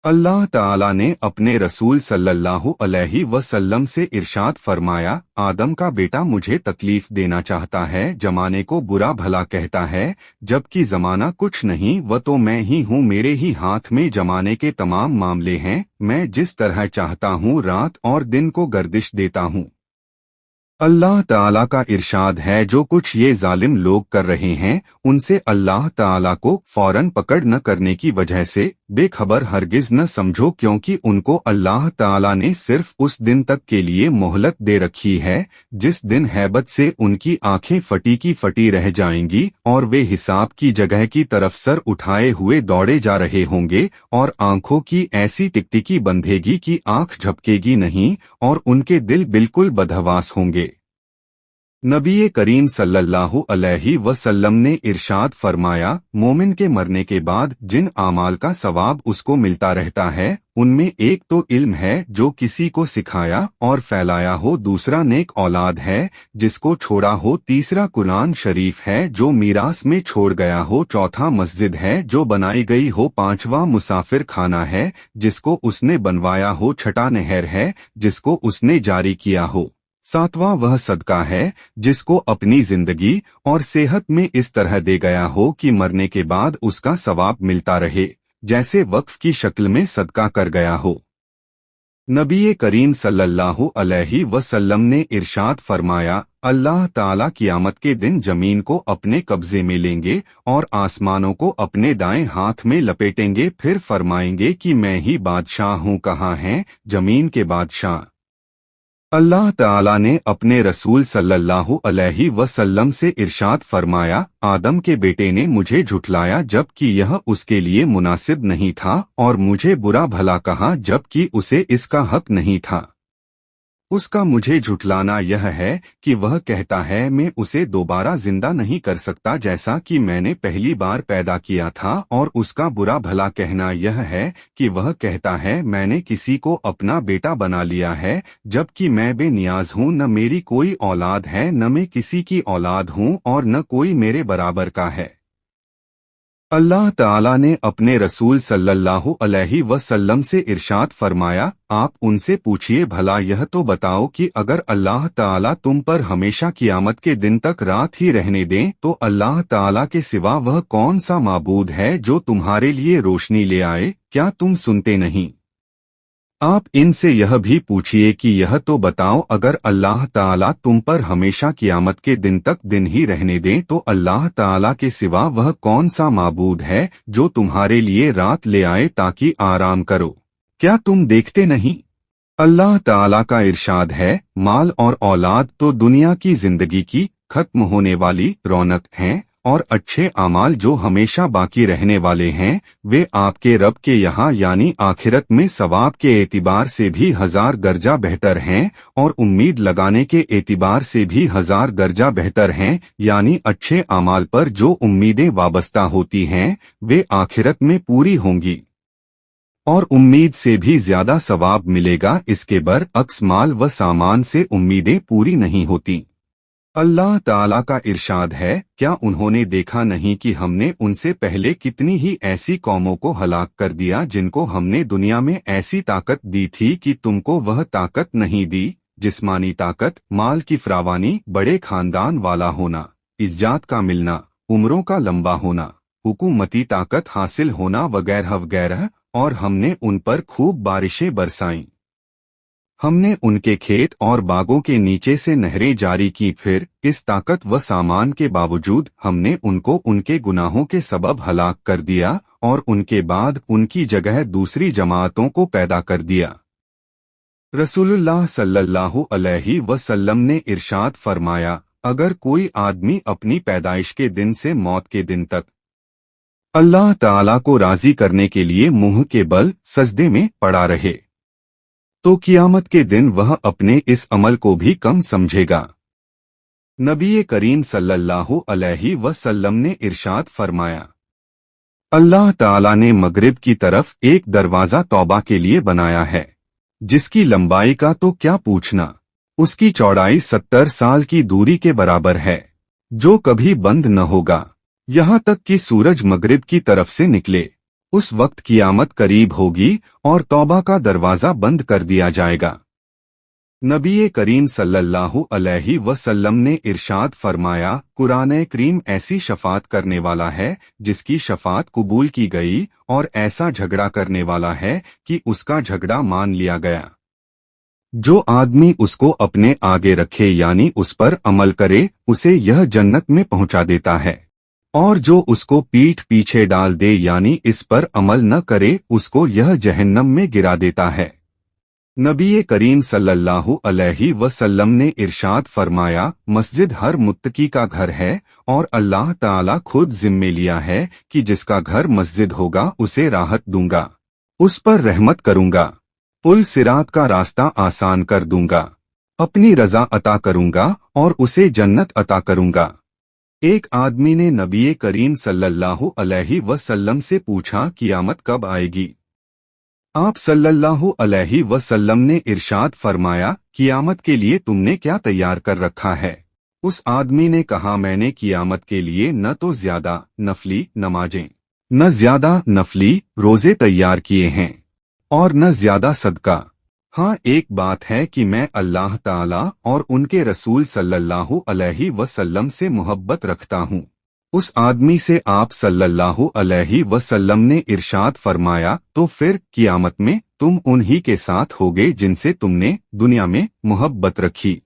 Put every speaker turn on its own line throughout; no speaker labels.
अल्लाह ताला ने अपने रसूल सल्लल्लाहु अलैहि वसल्लम से इरशाद फरमाया, आदम का बेटा मुझे तकलीफ देना चाहता है, जमाने को बुरा भला कहता है, जबकि जमाना कुछ नहीं, वह तो मैं ही हूँ, मेरे ही हाथ में जमाने के तमाम मामले हैं, मैं जिस तरह चाहता हूँ रात और दिन को गर्दिश देता हूँ। अल्लाह ताला का इरशाद है, जो कुछ ये जालिम लोग कर रहे हैं उनसे अल्लाह ताला को फौरन पकड़ न करने की वजह से बेखबर हरगिज न समझो, क्योंकि उनको अल्लाह ताला ने सिर्फ उस दिन तक के लिए मोहलत दे रखी है जिस दिन हैबत से उनकी आंखें फटी की फटी रह जाएंगी और वे हिसाब की जगह की तरफ सर उठाए हुए दौड़े जा रहे होंगे और आंखों की ऐसी टिकटिकी बंधेगी कि आंख झपकेगी नहीं और उनके दिल बिल्कुल बदहवास होंगे। नबी करीम सल्लल्लाहु अलैहि वसल्लम ने इरशाद फरमाया, मोमिन के मरने के बाद जिन आमाल का सवाब उसको मिलता रहता है उनमें एक तो इल्म है जो किसी को सिखाया और फैलाया हो, दूसरा नेक औलाद है जिसको छोड़ा हो, तीसरा कुरान शरीफ है जो मीरास में छोड़ गया हो, चौथा मस्जिद है जो बनाई गई हो, पांचवा मुसाफिर खाना है जिसको उसने बनवाया हो, छठा नहर है जिसको उसने जारी किया हो, सातवां वह सदका है जिसको अपनी जिंदगी और सेहत में इस तरह दे गया हो कि मरने के बाद उसका सवाब मिलता रहे, जैसे वक्फ की शक्ल में सदका कर गया हो। नबी करीम सल्लल्लाहु अलैहि वसल्लम ने इरशाद फरमाया, अल्लाह ताला क़यामत के दिन जमीन को अपने कब्जे में लेंगे और आसमानों को अपने दाएं हाथ में लपेटेंगे, फिर फरमाएंगे कि मैं ही बादशाह हूँ, कहाँ हैं जमीन के बादशाह। अल्लाह ताला ने अपने रसूल सल्लल्लाहु अलैहि वसल्लम से इरशाद फरमाया, आदम के बेटे ने मुझे झुठलाया जबकि यह उसके लिए मुनासिब नहीं था और मुझे बुरा भला कहा जबकि उसे इसका हक नहीं था। उसका मुझे झुठलाना यह है कि वह कहता है मैं उसे दोबारा जिंदा नहीं कर सकता जैसा कि मैंने पहली बार पैदा किया था, और उसका बुरा भला कहना यह है कि वह कहता है मैंने किसी को अपना बेटा बना लिया है जबकि मैं बेनियाज हूँ, न मेरी कोई औलाद है, न मैं किसी की औलाद हूँ और न कोई मेरे बराबर का है। अल्लाह ताला ने अपने रसूल सल्लल्लाहु अलैहि वसल्लम से इरशाद फरमाया, आप उनसे पूछिए भला यह तो बताओ कि अगर अल्लाह ताला तुम पर हमेशा क़यामत के दिन तक रात ही रहने दें तो अल्लाह ताला के सिवा वह कौन सा माबूद है जो तुम्हारे लिए रोशनी ले आए, क्या तुम सुनते नहीं? आप इनसे यह भी पूछिए कि यह तो बताओ अगर अल्लाह ताला तुम पर हमेशा क़यामत के दिन तक दिन ही रहने दें तो अल्लाह ताला के सिवा वह कौन सा माबूद है जो तुम्हारे लिए रात ले आए ताकि आराम करो, क्या तुम देखते नहीं? अल्लाह ताला का इरशाद है, माल और औलाद तो दुनिया की जिंदगी की खत्म होने वाली रौनक हैं और अच्छे अमाल जो हमेशा बाकी रहने वाले हैं वे आपके रब के यहाँ यानी आखिरत में सवाब के एतिबार से भी 1000 दर्जा बेहतर हैं और उम्मीद लगाने के एतिबार से भी 1000 दर्जा बेहतर हैं, यानी अच्छे अमाल पर जो उम्मीदें वाबस्ता होती हैं वे आखिरत में पूरी होंगी और उम्मीद से भी ज्यादा सवाब मिलेगा, इसके बरअक्स माल व सामान से उम्मीदें पूरी नहीं होती। अल्लाह ताला का इरशाद है, क्या उन्होंने देखा नहीं कि हमने उनसे पहले कितनी ही ऐसी कौमों को हलाक कर दिया जिनको हमने दुनिया में ऐसी ताकत दी थी कि तुमको वह ताकत नहीं दी, जिस्मानी ताकत, माल की फरावानी, बड़े खानदान वाला होना, इज्जत का मिलना, उम्रों का लंबा होना, हुकूमती ताकत हासिल होना वगैरह वगैरह, और हमने उन पर खूब बारिशें बरसाईं। हमने उनके खेत और बागों के नीचे से नहरें जारी की, फिर इस ताकत व सामान के बावजूद हमने उनको उनके गुनाहों के सबब हलाक कर दिया और उनके बाद उनकी जगह दूसरी जमातों को पैदा कर दिया। रसूलुल्लाह सल्लल्लाहु अलैहि वसल्लम ने इरशाद फरमाया, अगर कोई आदमी अपनी पैदाइश के दिन से मौत के दिन तक अल्लाह ताला को राजी करने के लिए मुंह के बल सजदे में पड़ा रहे तो क़यामत के दिन वह अपने इस अमल को भी कम समझेगा। नबी करीम सल्लल्लाहु अलैहि वसल्लम ने इरशाद फरमाया, अल्लाह ताला ने मगरिब की तरफ एक दरवाज़ा तौबा के लिए बनाया है जिसकी लंबाई का तो क्या पूछना, उसकी चौड़ाई 70 साल की दूरी के बराबर है जो कभी बंद न होगा यहाँ तक कि सूरज मगरिब की तरफ से निकले। اس وقت قیامت قریب ہوگی اور توبہ کا دروازہ بند کر دیا جائے گا۔ نبی کریم صلی اللہ علیہ وسلم نے ارشاد فرمایا، قرآن کریم ایسی شفاعت کرنے والا ہے جس کی شفاعت قبول کی گئی، اور ایسا جھگڑا کرنے والا ہے کہ اس کا جھگڑا مان لیا گیا۔ جو آدمی اس کو اپنے آگے رکھے یعنی اس پر عمل کرے اسے یہ جنت میں پہنچا دیتا ہے، اور جو اس کو پیٹھ پیچھے ڈال دے یعنی اس پر عمل نہ کرے اس کو یہ جہنم میں گرا دیتا ہے۔ نبی کریم صلی اللہ علیہ وسلم نے ارشاد فرمایا، مسجد ہر متقی کا گھر ہے، اور اللہ تعالی خود ذمہ لیا ہے کہ جس کا گھر مسجد ہوگا اسے راحت دوں گا، اس پر رحمت کروں گا، پل صراط کا راستہ آسان کر دوں گا، اپنی رضا عطا کروں گا اور اسے جنت عطا کروں گا۔ ایک آدمی نے نبی کریم صلی اللہ علیہ وسلم سے پوچھا، قیامت کب آئے گی؟ آپ صلی اللہ علیہ وسلم نے ارشاد فرمایا، قیامت کے لیے تم نے کیا تیار کر رکھا ہے؟ اس آدمی نے کہا، میں نے قیامت کے لیے نہ تو زیادہ نفلی نمازیں، نہ زیادہ نفلی روزے تیار کیے ہیں، اور نہ زیادہ صدقہ۔ ہاں ایک بات ہے کہ میں اللہ تعالی اور ان کے رسول صلی اللہ علیہ وسلم سے محبت رکھتا ہوں۔ اس آدمی سے آپ صلی اللہ علیہ وسلم نے ارشاد فرمایا، تو پھر قیامت میں تم انہی کے ساتھ ہوگے جن سے تم نے دنیا میں محبت رکھی۔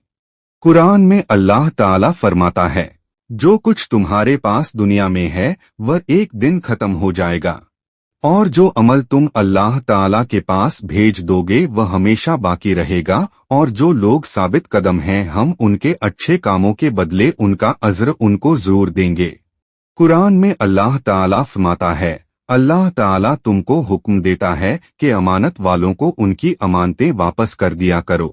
قرآن میں اللہ تعالی فرماتا ہے، جو کچھ تمہارے پاس دنیا میں ہے وہ ایک دن ختم ہو جائے گا، اور جو عمل تم اللہ تعالی کے پاس بھیج دو گے وہ ہمیشہ باقی رہے گا، اور جو لوگ ثابت قدم ہیں ہم ان کے اچھے کاموں کے بدلے ان کا اجر ان کو ضرور دیں گے۔ قرآن میں اللہ تعالی فرماتا ہے، اللہ تعالی تم کو حکم دیتا ہے کہ امانت والوں کو ان کی امانتیں واپس کر دیا کرو۔